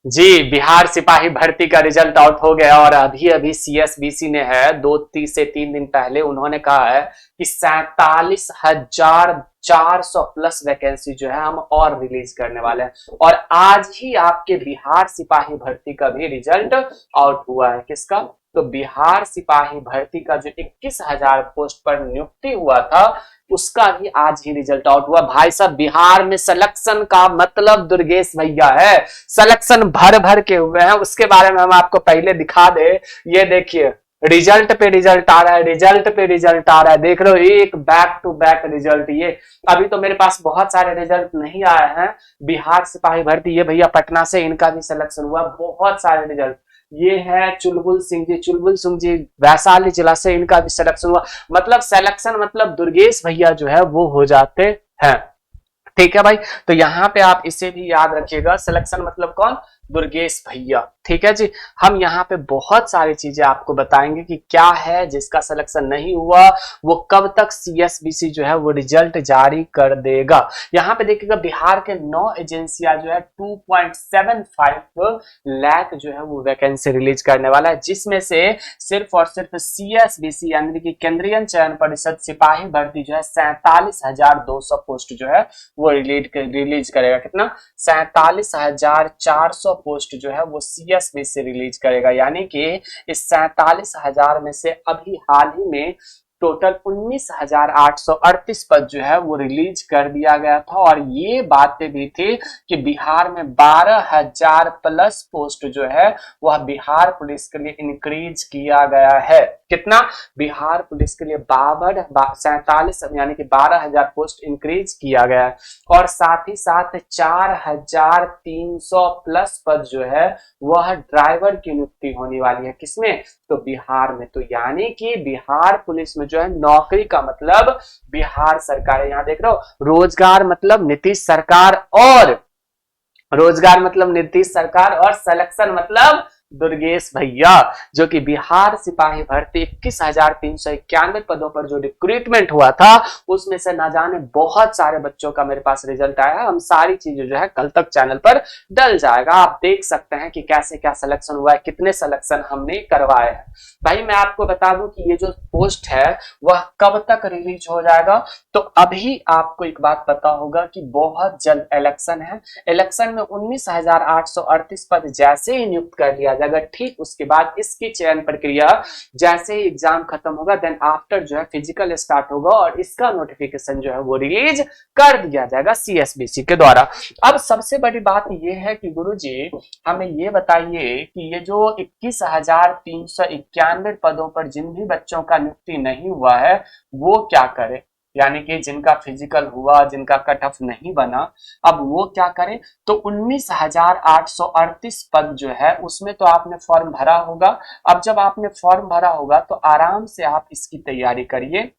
जी, बिहार सिपाही भर्ती का रिजल्ट आउट हो गया और अभी अभी सीएसबीसी ने है 2 से 3 दिन पहले उन्होंने कहा है कि 47,400 प्लस वैकेंसी जो है हम और रिलीज करने वाले हैं। और आज ही आपके बिहार सिपाही भर्ती का भी रिजल्ट आउट हुआ है। किसका? तो बिहार सिपाही भर्ती का जो 21,000 पोस्ट पर नियुक्ति हुआ था उसका भी आज ही रिजल्ट आउट हुआ। भाई साहब, बिहार में सिलेक्शन का मतलब दुर्गेश भैया है, सिलेक्शन भर भर के हुए हैं। उसके बारे में हम आपको पहले दिखा दे। ये देखिए, रिजल्ट पे रिजल्ट आ रहा है, रिजल्ट पे रिजल्ट आ रहा है, देख रहे हो, एक बैक टू बैक रिजल्ट। ये अभी तो मेरे पास बहुत सारे रिजल्ट नहीं आए हैं। बिहार सिपाही भर्ती, ये भैया पटना से, इनका भी सिलेक्शन हुआ, बहुत सारे रिजल्ट। ये है चुलबुल सिंह जी, चुलबुल सिंह जी वैशाली जिला से, इनका भी सिलेक्शन हुआ। मतलब सिलेक्शन मतलब दुर्गेश भैया जो है वो हो जाते हैं। ठीक है भाई, तो यहां पे आप इसे भी याद रखिएगा, सिलेक्शन मतलब कौन? दुर्गेश भैया। ठीक है जी। हम यहाँ पे बहुत सारी चीजें आपको बताएंगे कि क्या है जिसका सिलेक्शन नहीं हुआ, वो कब तक सीएसबीसी जो है वो रिजल्ट जारी कर देगा। यहाँ पे देखिएगा, बिहार के 9 एजेंसियां जो है 2.75 लाख जो है वो वैकेंसी रिलीज करने वाला है, जिसमें से सिर्फ और सिर्फ सीएसबीसी यानी कि केंद्रीय चयन परिषद सिपाही भर्ती जो है 47,200 पोस्ट जो है वो रिलीज करेगा। कितना? 47,400 पोस्ट जो है वो सीएसबी से रिलीज करेगा। यानी कि इस 47,000 में से अभी हाल ही में टोटल 19,838 पद जो है वो रिलीज कर दिया गया था। और ये बातें भी थी कि बिहार में 12,000 प्लस पोस्ट जो है वह बिहार पुलिस के लिए इंक्रीज किया गया है। कितना? बिहार पुलिस के लिए 47 यानी कि 12,000 पोस्ट इंक्रीज किया गया है। और साथ ही साथ 4,300 प्लस पद जो है वह ड्राइवर की नियुक्ति होने वाली है। किसमें? तो बिहार में। तो यानी कि बिहार पुलिस में जो है नौकरी का मतलब बिहार सरकार है। यहाँ देख रहे हो, रोजगार मतलब नीतीश सरकार, और रोजगार मतलब नीतीश सरकार, और सिलेक्शन मतलब दुर्गेश भैया। जो कि बिहार सिपाही भर्ती 21,391 पदों पर जो रिक्रूटमेंट हुआ था उसमें से ना जाने बहुत सारे बच्चों का मेरे पास रिजल्ट आया है। हम सारी चीजें जो है कल तक चैनल पर डल जाएगा, आप देख सकते हैं कि कैसे क्या सिलेक्शन हुआ है, कितने सिलेक्शन हमने करवाए हैं। भाई मैं आपको बता दूं कि ये जो पोस्ट है वह कब तक रिलीज हो जाएगा। तो अभी आपको एक बात पता होगा कि बहुत जल्द इलेक्शन है। इलेक्शन में 19,838 पद जैसे ही नियुक्त कर लिया जाएगा, ठीक उसके बाद इसकी चयन प्रक्रिया जैसे ही एग्जाम खत्म होगा, देन आफ्टर जो है फिजिकल स्टार्ट होगा और इसका नोटिफिकेशन जो है वो रिलीज कर दिया जाएगा सीएसबीसी के द्वारा। अब सबसे बड़ी बात ये है कि गुरुजी हमें ये बताइए कि ये जो 21,391 पदों पर जिन भी बच्चों का नियुक्ति नहीं हुआ है वो क्या करे, यानी कि जिनका फिजिकल हुआ, जिनका कट ऑफ नहीं बना, अब वो क्या करें? तो 19,838 पद जो है उसमें तो आपने फॉर्म भरा होगा। अब जब आपने फॉर्म भरा होगा तो आराम से आप इसकी तैयारी करिए।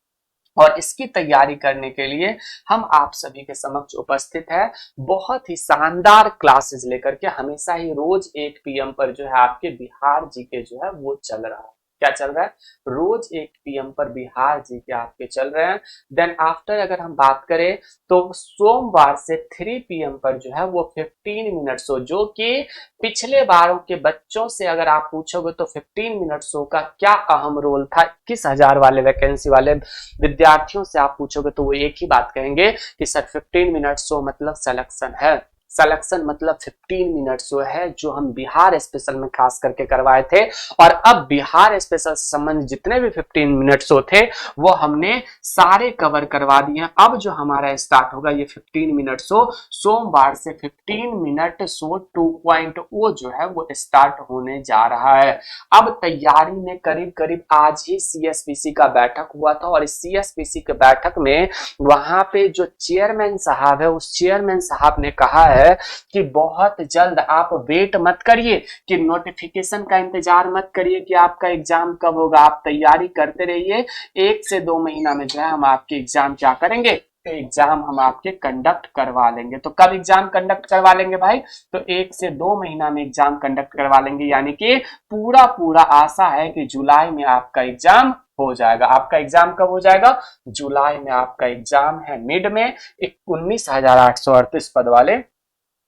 और इसकी तैयारी करने के लिए हम आप सभी के समक्ष उपस्थित है, बहुत ही शानदार क्लासेस लेकर के। हमेशा ही रोज 1 PM पर जो है आपके बिहार जीके जो है वो चल रहा है। क्या चल रहा है? रोज 1 PM पर बिहार जीके आपके चल रहे हैं। देन आफ्टर अगर हम बात करें तो सोमवार से 3 PM पर जो है वो 15 मिनट्स हो, जो कि पिछले बारों के बच्चों से अगर आप पूछोगे तो 15 मिनट शो का क्या अहम रोल था 21,000 वाले वैकेंसी वाले विद्यार्थियों से आप पूछोगे तो वो एक ही बात कहेंगे कि सर 15 मिनट शो मतलब सिलेक्शन है। सिलेक्शन मतलब 15 मिनट शो है जो हम बिहार स्पेशल में खास करके करवाए थे। और अब बिहार स्पेशल से संबंधित जितने भी 15 मिनट शो थे वो हमने सारे कवर करवा दिए हैं। अब जो हमारा स्टार्ट होगा ये 15 मिनट शो, सोमवार से 15 मिनट शो 2.0 जो है वो स्टार्ट होने जा रहा है। अब तैयारी में करीब करीब आज ही सीएसपीसी का बैठक हुआ था और इस सीएसपीसी के बैठक में वहां पे जो चेयरमैन साहब है उस चेयरमैन साहब ने कहा है कि बहुत जल्द आप वेट मत करिए, कि नोटिफिकेशन का इंतजार मत करिए कि आपका एग्जाम कब होगा, आप तैयारी करते रहिए। 1 से 2 महीना में जो है हम आपके एग्जाम क्या करेंगे, एग्जाम हम आपके कंडक्ट करवा लेंगे। तो कब एग्जाम कंडक्ट करवा लेंगे भाई? तो 1 से 2 महीना में एग्जाम कंडक्ट करवा लेंगे। यानी कि पूरा पूरा आशा है कि जुलाई में आपका एग्जाम हो जाएगा। आपका एग्जाम कब हो जाएगा? जुलाई में आपका एग्जाम है, मिड में 19,838 पद वाले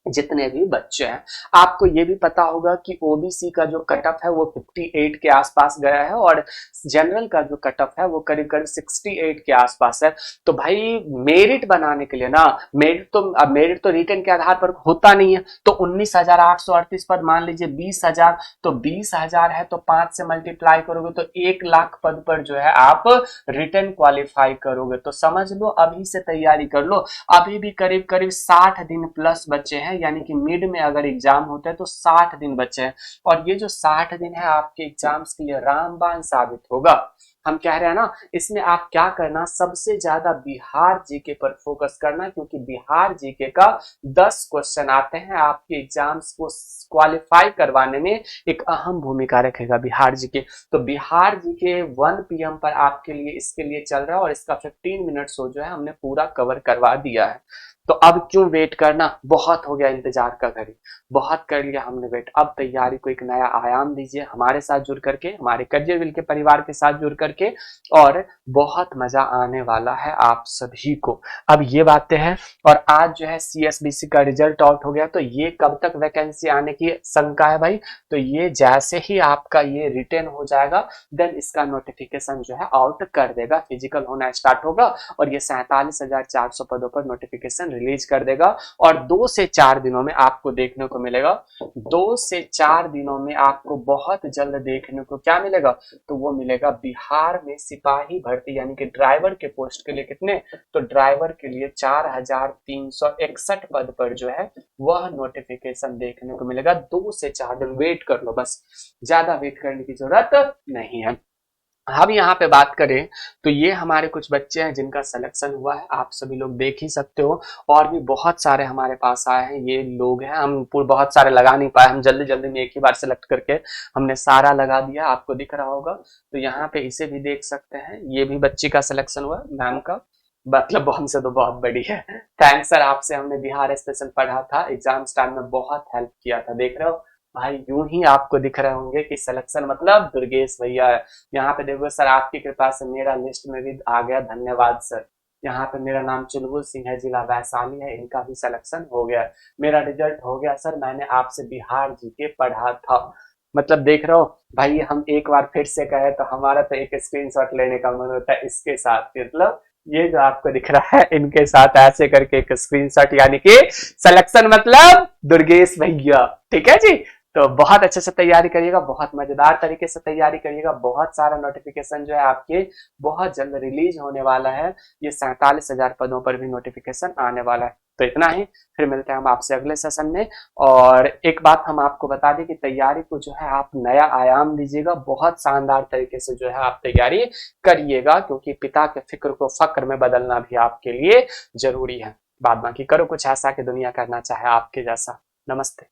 जितने भी बच्चे हैं। आपको ये भी पता होगा कि ओबीसी का जो कट ऑफ है वो 58 के आसपास गया है और जनरल का जो कट ऑफ है वो करीब करीब 68 के आसपास है। तो भाई मेरिट बनाने के लिए ना, मेरिट तो रिटन के आधार पर होता नहीं है, तो 19,838 पद मान लीजिए 20,000, तो 20,000 है तो 5 से मल्टीप्लाई करोगे तो 1 लाख पद पर जो है आप रिटन क्वालिफाई करोगे। तो समझ लो, अभी से तैयारी कर लो। अभी भी करीब करीब 60 दिन प्लस बचे हैं, यानी कि मिड में अगर एग्जाम होता है तो 60 दिन बचे हैं, और ये जो 60 दिन है आपके एग्जाम्स के लिए रामबाण साबित होगा। हम कह रहे हैं ना, इसमें आप क्या करना, सबसे ज्यादा बिहार जीके पर फोकस करना, क्योंकि बिहार जीके का 10 क्वेश्चन आते हैं आपके एग्जाम्स को क्वालिफाई करवाने में, एक अहम भूमिका रखेगा बिहार जीके। तो बिहार जीके 1 PM पर आपके लिए इसके लिए चल रहा है, और इसका 15 मिनट शो जो है हमने पूरा कवर करवा दिया है। तो अब क्यों वेट करना, बहुत हो गया इंतजार का घड़ी, बहुत कर लिया हमने वेट। अब तैयारी को एक नया आयाम दीजिए हमारे साथ जुड़ करके, हमारे करियर विल के परिवार के साथ जुड़ करके, और बहुत मजा आने वाला है आप सभी को। अब ये बातें हैं, और आज जो है CSBC का रिजल्ट आउट हो गया, तो ये कब तक वैकेंसी आने की शंका है भाई, तो ये जैसे ही आपका ये रिटर्न हो जाएगा देन इसका नोटिफिकेशन जो है आउट कर देगा, फिजिकल होना स्टार्ट होगा, और ये 47,400 पदों पर नोटिफिकेशन रिलीज कर देगा। और 2 से 4 दिनों में आपको देखने को मिलेगा, 2 से 4 दिनों में आपको बहुत जल्द देखने को क्या मिलेगा, तो वो मिलेगा बिहार में सिपाही भर्ती, यानी कि ड्राइवर के पोस्ट के लिए कितने, तो ड्राइवर के लिए 4,361 पद पर जो है वह नोटिफिकेशन देखने को मिलेगा। 2 से 4 दिन वेट कर लो, बस ज्यादा वेट करने की जरूरत नहीं है। हम यहाँ पे बात करें तो ये हमारे कुछ बच्चे हैं जिनका सिलेक्शन हुआ है, आप सभी लोग देख ही सकते हो, और भी बहुत सारे हमारे पास आए हैं। ये लोग हैं, हम बहुत सारे लगा नहीं पाए, हम जल्दी जल्दी में एक ही बार सेलेक्ट करके हमने सारा लगा दिया, आपको दिख रहा होगा। तो यहाँ पे इसे भी देख सकते हैं, ये भी बच्ची का सिलेक्शन हुआ, मैम का, मतलब हमसे तो बहुत बड़ी है। थैंक्स सर, आपसे हमने बिहार स्पेशल पढ़ा था, एग्जाम टाइम में बहुत हेल्प किया था। देख रहे हो भाई, यूं ही आपको दिख रहे होंगे कि सिलेक्शन मतलब दुर्गेश भैया है। यहाँ पे देखो सर, आपकी कृपा से मेरा लिस्ट में भी आ गया, धन्यवाद सर। यहाँ पे मेरा नाम चुलबुल सिंह है, जिला वैशाली है, इनका भी सिलेक्शन हो गया। मेरा रिजल्ट हो गया सर, मैंने आपसे बिहार जीके पढ़ा था। मतलब देख रहे हो भाई, हम एक बार फिर से कहे तो हमारा तो एक स्क्रीनशॉट लेने का मन होता है इसके साथ, मतलब ये जो आपको दिख रहा है इनके साथ ऐसे करके एक स्क्रीनशॉट, यानी कि सिलेक्शन मतलब दुर्गेश भैया। ठीक है जी, तो बहुत अच्छे से तैयारी करिएगा, बहुत मजेदार तरीके से तैयारी करिएगा। बहुत सारा नोटिफिकेशन जो है आपके बहुत जल्द रिलीज होने वाला है, ये 47,000 पदों पर भी नोटिफिकेशन आने वाला है। तो इतना ही, फिर मिलते हैं हम आपसे अगले सेशन में। और एक बात हम आपको बता दें कि तैयारी को जो है आप नया आयाम दीजिएगा, बहुत शानदार तरीके से जो है आप तैयारी करिएगा, क्योंकि पिता के फिक्र को फक्र में बदलना भी आपके लिए जरूरी है। बाद बाकी करो कुछ ऐसा कि दुनिया करना चाहे आपके जैसा। नमस्ते।